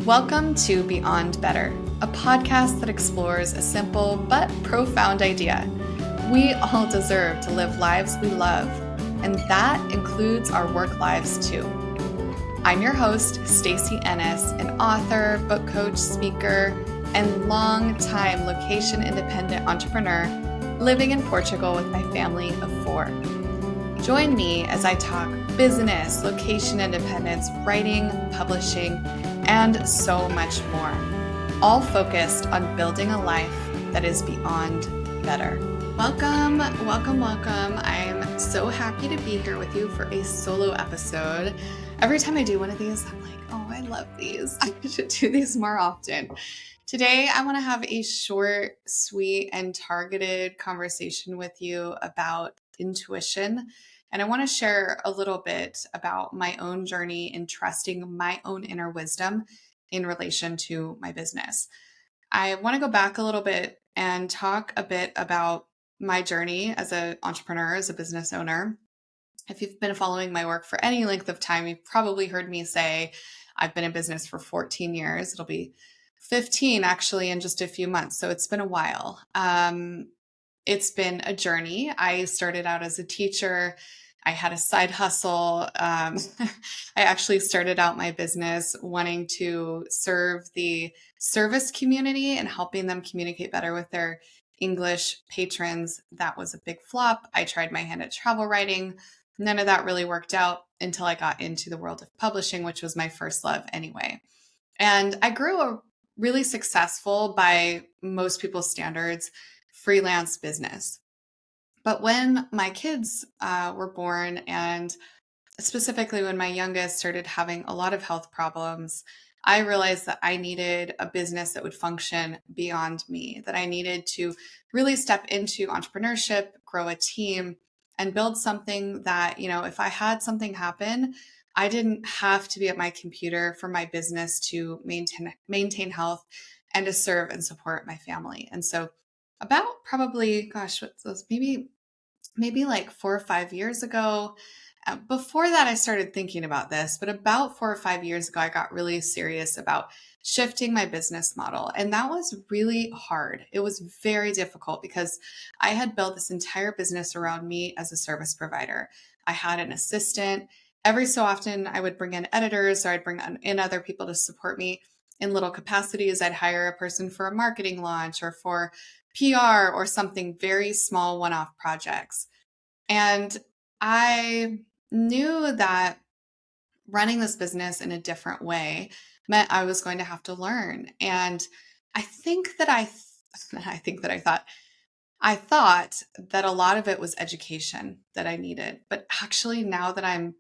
Welcome to Beyond Better, a podcast that explores a simple but profound idea. We all deserve to live lives we love, and that includes our work lives too. I'm your host, Stacey Ennis, an author, book coach, speaker, and long-time location-independent entrepreneur living in Portugal with my family of 4. Join me as I talk business, location independence, writing, publishing, and so much more, all focused on building a life that is beyond better. Welcome. I'm so happy to be here with you for a solo episode. Every time I do one of these, I'm like, oh, I love these. I should do these more often. Today, I want to have a short, sweet, and targeted conversation with you about intuition. And I want to share a little bit about my own journey in trusting my own inner wisdom in relation to my business. I want to go back a little bit and talk a bit about my journey as an entrepreneur, as a business owner. If you've been following my work for any length of time, you've probably heard me say I've been in business for 14 years. It'll be 15 actually in just a few months. So it's been a while. It's been a journey. I started out as a teacher. I had a side hustle. I actually started out my business wanting to serve the service community and helping them communicate better with their English patrons. That was a big flop. I tried my hand at travel writing. None of that really worked out until I got into the world of publishing, which was my first love anyway. And I grew a really successful, by most people's standards, freelance business. But when my kids were born, and specifically when my youngest started having a lot of health problems, I realized that I needed a business that would function beyond me, that I needed to really step into entrepreneurship, grow a team, and build something that, if I had something happen, I didn't have to be at my computer for my business to maintain health and to serve and support my family. And so about probably, maybe like 4 or 5 years ago. Before that, I started thinking about this, but about 4 or 5 years ago, I got really serious about shifting my business model. And that was really hard. It was very difficult because I had built this entire business around me as a service provider. I had an assistant. Every so often, I would bring in editors or I'd bring in other people to support me in little capacities. I'd hire a person for a marketing launch or for PR or something, very small one-off projects. And I knew that running this business in a different way meant I was going to have to learn. And I think that I thought that a lot of it was education that I needed. But actually, now that I'm,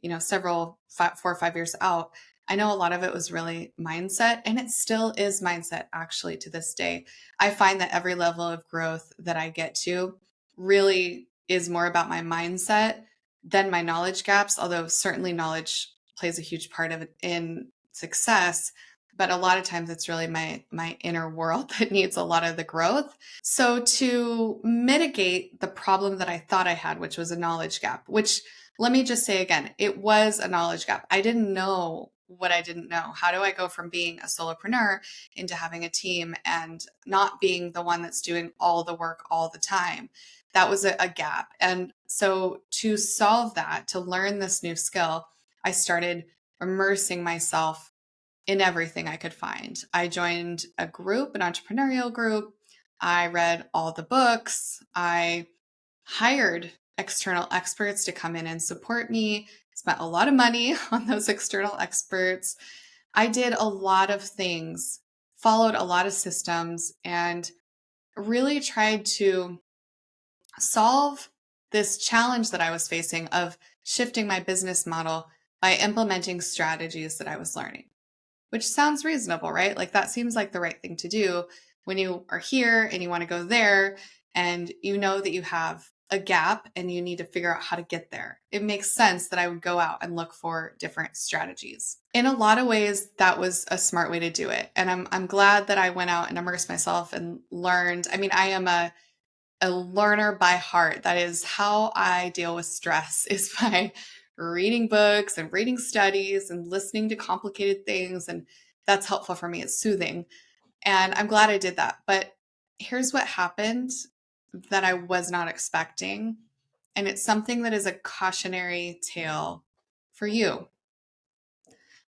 4 or 5 years out, I know a lot of it was really mindset, and it still is mindset actually to this day. I find that every level of growth that I get to really is more about my mindset than my knowledge gaps, although certainly knowledge plays a huge part of it in success. But a lot of times it's really my inner world that needs a lot of the growth. So to mitigate the problem that I thought I had, which was a knowledge gap, which, let me just say again, it was a knowledge gap. I didn't know what I didn't know. How do I go from being a solopreneur into having a team and not being the one that's doing all the work all the time? That was a gap. And so to solve that, to learn this new skill, I started immersing myself in everything I could find. I joined a group, an entrepreneurial group. I read all the books. I hired external experts to come in and support me, spent a lot of money on those external experts. I did a lot of things, followed a lot of systems, and really tried to solve this challenge that I was facing of shifting my business model by implementing strategies that I was learning, which sounds reasonable, right? Like that seems like the right thing to do when you are here and you want to go there and you know that you have a gap and you need to figure out how to get there. It makes sense that I would go out and look for different strategies. In a lot of ways, that was a smart way to do it. And I'm glad that I went out and immersed myself and learned. I mean, I am a learner by heart. That is how I deal with stress, is by reading books and reading studies and listening to complicated things and that's helpful for me. It's soothing. And I'm glad I did that. But here's what happened that I was not expecting. And it's something that is a cautionary tale for you.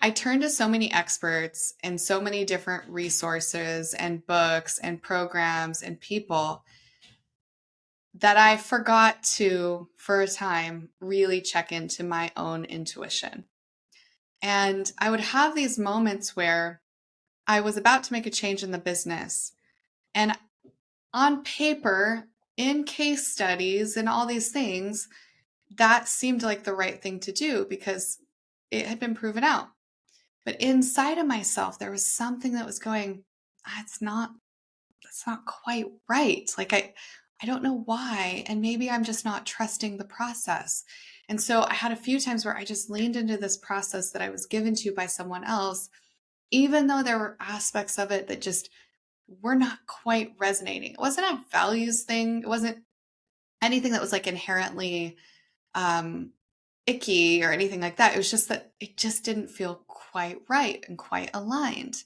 I turned to so many experts and so many different resources and books and programs and people that I forgot to, for a time, really check into my own intuition. And I would have these moments where I was about to make a change in the business. And on paper, in case studies and all these things, that seemed like the right thing to do because it had been proven out. But inside of myself, there was something that was going, that's not quite right. Like I don't know why. And maybe I'm just not trusting the process. And so I had a few times where I just leaned into this process that I was given to by someone else, even though there were aspects of it that just were not quite resonating. It wasn't a values thing. It wasn't anything that was like inherently um, icky or anything like that. It was just that it just didn't feel quite right and quite aligned.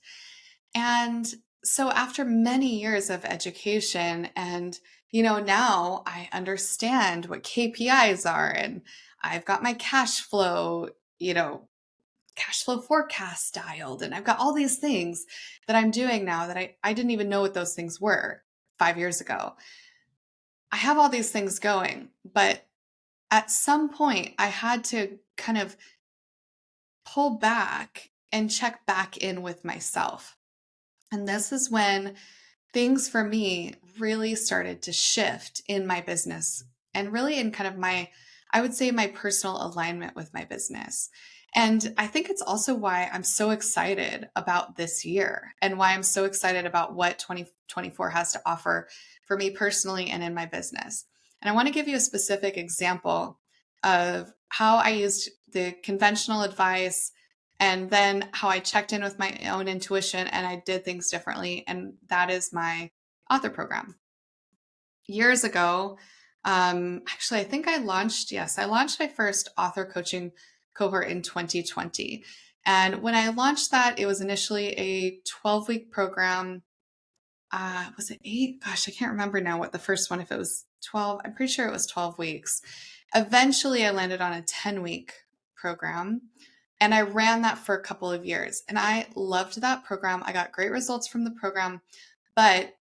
And so after many years of education and now I understand what KPIs are and I've got my cash flow forecast dialed and I've got all these things that I'm doing now that I didn't even know what those things were 5 years ago. I have all these things going, but at some point I had to kind of pull back and check back in with myself. And this is when things for me really started to shift in my business and really in kind of I would say my personal alignment with my business. And I think it's also why I'm so excited about this year and why I'm so excited about what 2024 has to offer for me personally and in my business. And I want to give you a specific example of how I used the conventional advice and then how I checked in with my own intuition and I did things differently. And that is my author program. Years ago, actually, I think I launched my first author coaching cohort in 2020. And when I launched that, it was initially a 12-week program. Was it 8? Gosh, I can't remember now what the first one, if it was 12, I'm pretty sure it was 12 weeks. Eventually, I landed on a 10-week program. And I ran that for a couple of years and I loved that program. I got great results from the program, but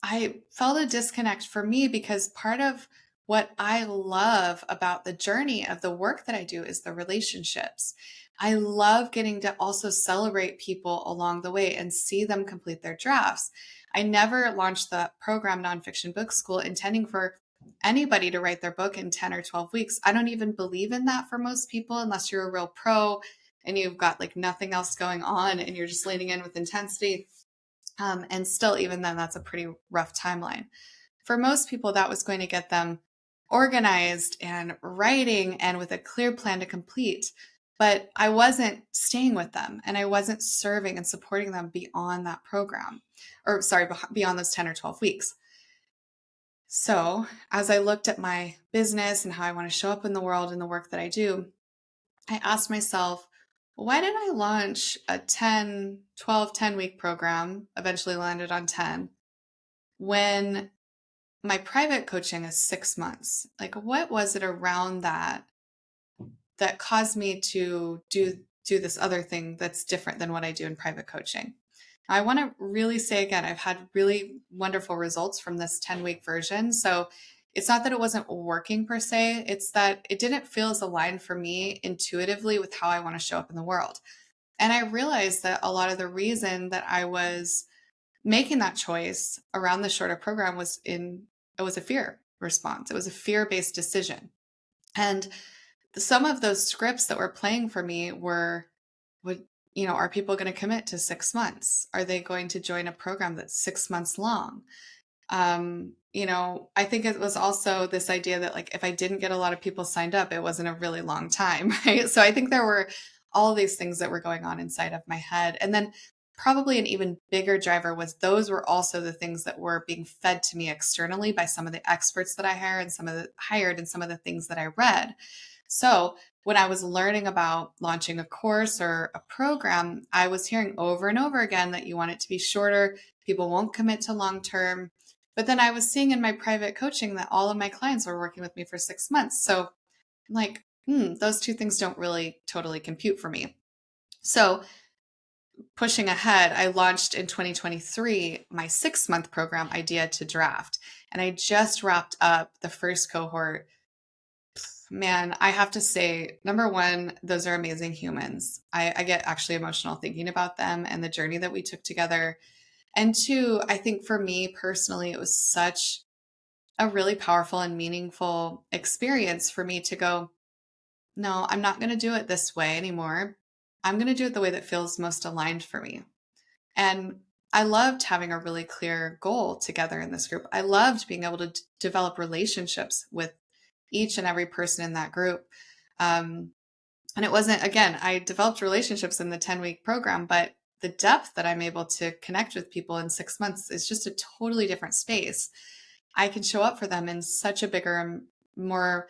I felt a disconnect for me because part of what I love about the journey of the work that I do is the relationships. I love getting to also celebrate people along the way and see them complete their drafts. I never launched the program Nonfiction Book School intending for anybody to write their book in 10 or 12 weeks. I don't even believe in that for most people unless you're a real pro and you've got like nothing else going on and you're just leaning in with intensity. And still, even then, that's a pretty rough timeline. For most people, that was going to get them organized and writing and with a clear plan to complete. But I wasn't staying with them and I wasn't serving and supporting them beyond that program, or sorry, beyond those 10 or 12 weeks. So as I looked at my business and how I want to show up in the world and the work that I do, I asked myself, why did I launch a 10-week program, eventually landed on 10, when my private coaching is 6 months? Like, what was it around that caused me to do this other thing that's different than what I do in private coaching? I want to really say again, I've had really wonderful results from this 10-week version. So it's not that it wasn't working per se, it's that it didn't feel as aligned for me intuitively with how I want to show up in the world. And I realized that a lot of the reason that I was making that choice around the shorter program it was a fear response. It was a fear-based decision. And some of those scripts that were playing for me are people going to commit to 6 months? Are they going to join a program that's 6 months long? I think it was also this idea that like, if I didn't get a lot of people signed up, it wasn't a really long time, right? So I think there were all these things that were going on inside of my head. And then probably an even bigger driver was those were also the things that were being fed to me externally by some of the experts that I hired and some of the things that I read. So when I was learning about launching a course or a program, I was hearing over and over again that you want it to be shorter, people won't commit to long term. But then I was seeing in my private coaching that all of my clients were working with me for 6 months. So I'm like, those two things don't really totally compute for me. So pushing ahead, I launched in 2023 my 6-month program, Idea to Draft. And I just wrapped up the first cohort. Man, I have to say, number one, those are amazing humans. I get actually emotional thinking about them and the journey that we took together. And two, I think for me personally, it was such a really powerful and meaningful experience for me to go, no, I'm not going to do it this way anymore. I'm going to do it the way that feels most aligned for me. And I loved having a really clear goal together in this group. I loved being able to develop relationships with each and every person in that group. And it wasn't, again, I developed relationships in the 10-week program, but the depth that I'm able to connect with people in 6 months is just a totally different space. I can show up for them in such a bigger and more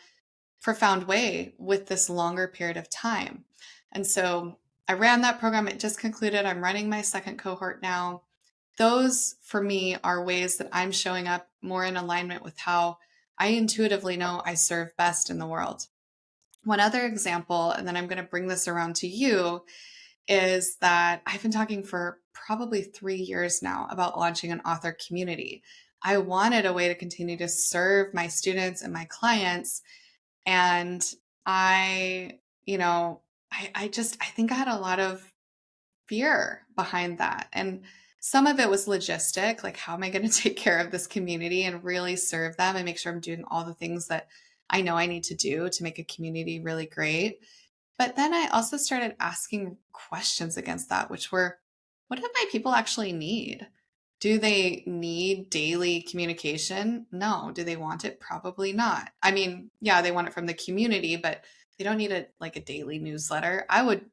profound way with this longer period of time. And so I ran that program. It just concluded. I'm running my second cohort now. Those for me are ways that I'm showing up more in alignment with how I intuitively know I serve best in the world. One other example, and then I'm going to bring this around to you, is that I've been talking for probably 3 years now about launching an author community. I wanted a way to continue to serve my students and my clients. And I, you know, I think I had a lot of fear behind that. And some of it was logistic, like how am I going to take care of this community and really serve them and make sure I'm doing all the things that I know I need to do to make a community really great. But then I also started asking questions against that, which were, what do my people actually need? Do they need daily communication? No. Do they want it? Probably not. I mean, yeah, they want it from the community, but they don't need a daily newsletter. I would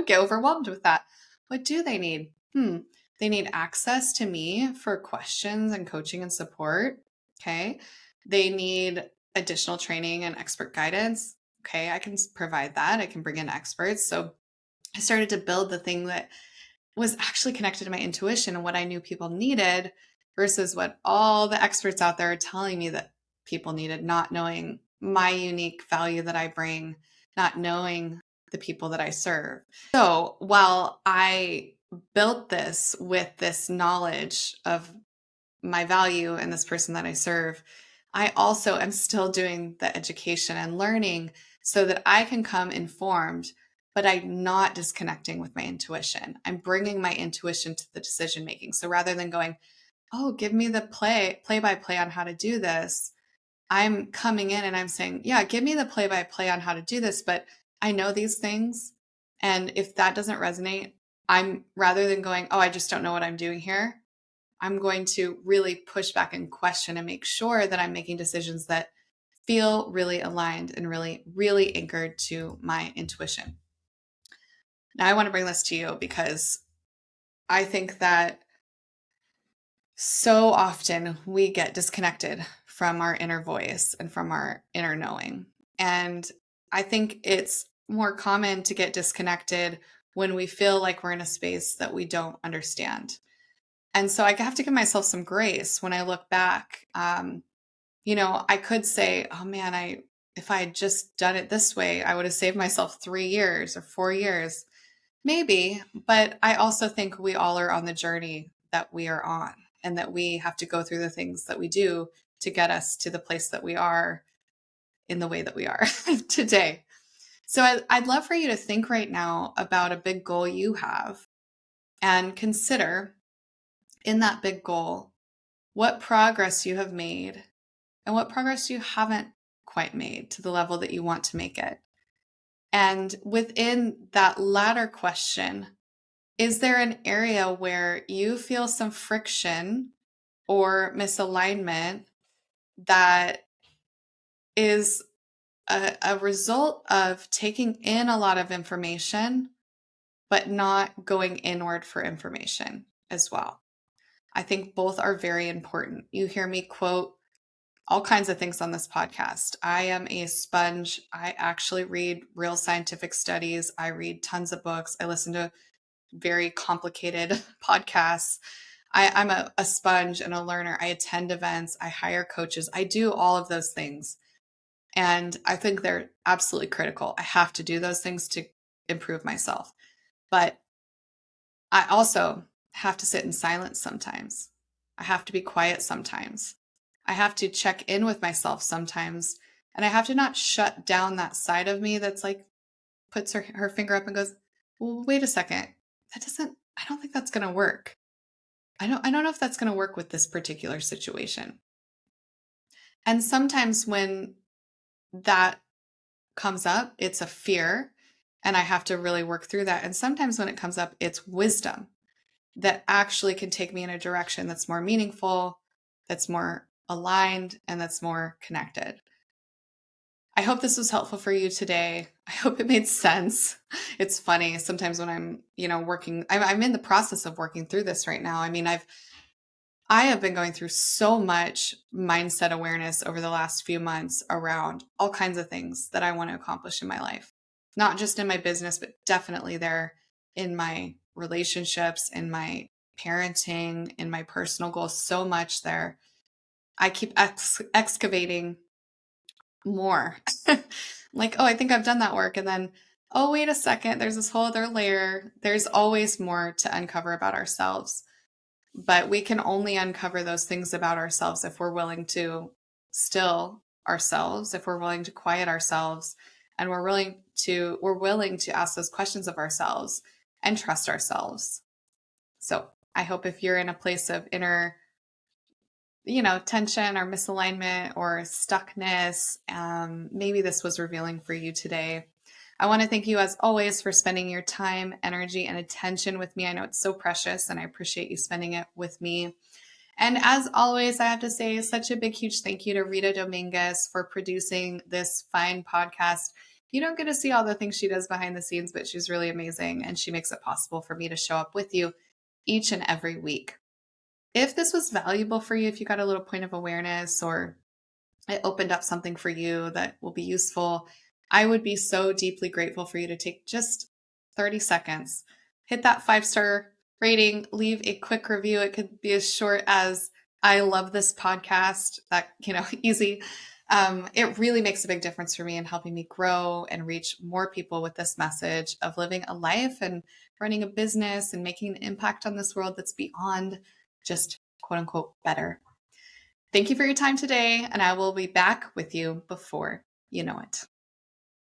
get overwhelmed with that. What do they need? They need access to me for questions and coaching and support. Okay. They need additional training and expert guidance. Okay, I can provide that. I can bring in experts. So I started to build the thing that was actually connected to my intuition and what I knew people needed versus what all the experts out there are telling me that people needed, not knowing my unique value that I bring, not knowing the people that I serve. So while I built this with this knowledge of my value and this person that I serve, I also am still doing the education and learning so that I can come informed, but I'm not disconnecting with my intuition. I'm bringing my intuition to the decision making. So rather than going, oh, give me the play by play on how to do this, I'm coming in and I'm saying, yeah, give me the play by play on how to do this, but I know these things. And if that doesn't resonate, I'm rather than going, oh, I just don't know what I'm doing here, I'm going to really push back and question and make sure that I'm making decisions that feel really aligned and really, really anchored to my intuition. Now, I want to bring this to you because I think that so often we get disconnected from our inner voice and from our inner knowing. And I think it's more common to get disconnected when we feel like we're in a space that we don't understand. And so I have to give myself some grace when I look back. I could say, oh man, if I had just done it this way, I would have saved myself 3 years or 4 years. Maybe, but I also think we all are on the journey that we are on and that we have to go through the things that we do to get us to the place that we are in the way that we are today. So I'd love for you to think right now about a big goal you have and consider in that big goal what progress you have made and what progress you haven't quite made to the level that you want to make it. And within that latter question, is there an area where you feel some friction or misalignment that is a result of taking in a lot of information, but not going inward for information as well? I think both are very important. You hear me quote all kinds of things on this podcast. I am a sponge. I actually read real scientific studies. I read tons of books. I listen to very complicated podcasts. I'm a sponge and a learner. I attend events. I hire coaches. I do all of those things. And I think they're absolutely critical. I have to do those things to improve myself. But I also have to sit in silence sometimes. I have to be quiet sometimes. I have to check in with myself sometimes. And I have to not shut down that side of me that's like puts her finger up and goes, well, wait a second. I don't think that's going to work. I don't know if that's going to work with this particular situation. And sometimes when that comes up, it's a fear, and I have to really work through that. And sometimes when it comes up, it's wisdom that actually can take me in a direction that's more meaningful, that's more aligned, and that's more connected. I hope this was helpful for you today. I hope it made sense. It's funny sometimes when I'm, I'm in the process of working through this right now. I mean, I have been going through so much mindset awareness over the last few months around all kinds of things that I want to accomplish in my life, not just in my business, but definitely there in my relationships, in my parenting, in my personal goals, so much there. I keep excavating more. Like, oh, I think I've done that work. And then, oh, wait a second, there's this whole other layer. There's always more to uncover about ourselves. But we can only uncover those things about ourselves if we're willing to still ourselves, if we're willing to quiet ourselves, and we're willing to ask those questions of ourselves and trust ourselves. So I hope if you're in a place of inner tension or misalignment or stuckness, maybe this was revealing for you today. I want to thank you as always for spending your time, energy, and attention with me. I know it's so precious and I appreciate you spending it with me. And as always, I have to say such a big, huge thank you to Rita Dominguez for producing this fine podcast. You don't get to see all the things she does behind the scenes, but she's really amazing and she makes it possible for me to show up with you each and every week. If this was valuable for you, if you got a little point of awareness or it opened up something for you that will be useful, I would be so deeply grateful for you to take just 30 seconds, hit that 5-star rating, leave a quick review. It could be as short as, I love this podcast, that, easy. It really makes a big difference for me in helping me grow and reach more people with this message of living a life and running a business and making an impact on this world that's beyond just quote unquote better. Thank you for your time today, and I will be back with you before you know it.